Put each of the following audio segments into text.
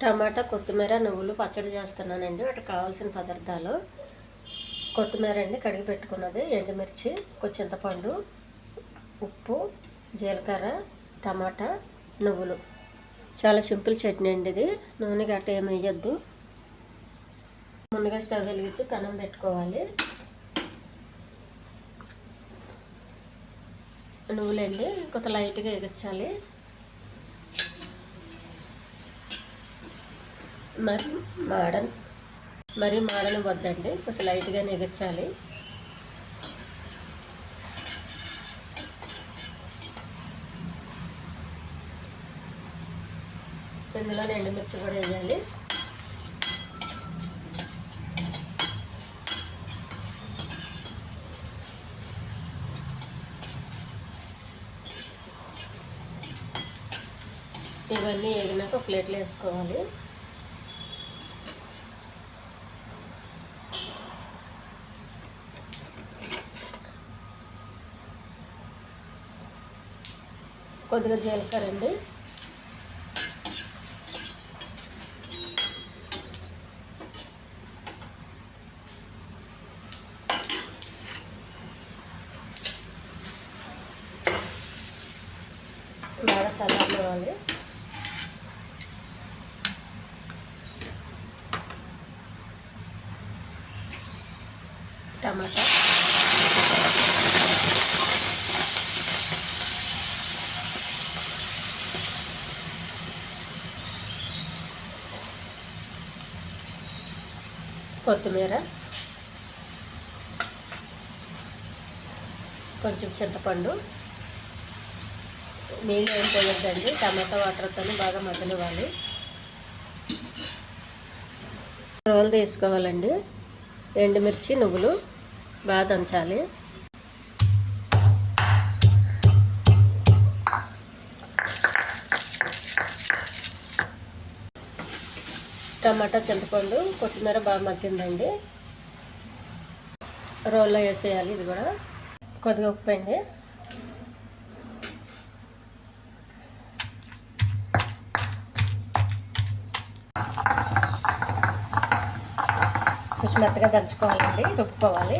టమాటా, కొత్తిమీర, నువ్వులు పచ్చడి చేస్తున్నానండి. వాటికి కావాల్సిన పదార్థాలు: కొత్తిమీర అండి కడిగి పెట్టుకున్నది, ఎండుమిర్చి, కొంచెం చింతపండు, ఉప్పు, జీలకర్ర, టమాటా, నువ్వులు. చాలా సింపుల్ చట్నీ అండి ఇది. నూనె గట్ట ఏమి వేయద్దు. ముందుగా స్టవ్ వెలిగించి కన్నం పెట్టుకోవాలి. నువ్వులండి కొంత లైట్గా ఎగించాలి. మరీ మాడని వద్దండి, కొంచెం లైట్గా ఎగించాలి. ఇందులో ఎండుమిర్చి కూడా వేయాలి. ఇవన్నీ వేగినాక ప్లేట్లో వేసుకోవాలి. కొద్దిగా జీలకర్ర అండి, బాగా చల్లారనివ్వాలి. టమాటా, కొత్తిమీర, కొంచెం చింతపండు. నీళ్ళు ఏం పోయొద్దండి, టమాటా వాటర్తో బాగా మగ్గనివ్వాలి. రోలు తీసుకోవాలండి. ఎండుమిర్చి, నువ్వులు బాగా దంచాలి. టమాటా, చింతపండు, కొత్తిమీర బాగా మగ్గిందండి. రోల్లో వేసేయాలి. ఇది కూడా కొద్దిగా ఉప్పు అండి, కొంచెం మెత్తగా దంచుకోవాలండి, రుబ్బుకోవాలి.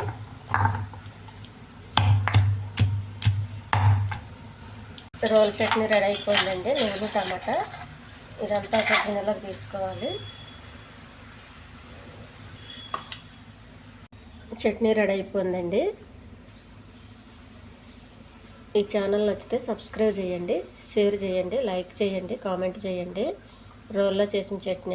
రోల్ చట్నీ రెడీ అయిపోయిందండి. నువ్వులు, టమాటా ఇదంతా ఒక గిన్నెలోకి తీసుకోవాలి. చట్నీ రెడీ అయిపోయిందండి. ఈ ఛానల్ నచ్చితే సబ్స్క్రైబ్ చేయండి, షేర్ చేయండి, లైక్ చేయండి, కామెంట్ చేయండి. రోల్లో చేసిన చట్నీ.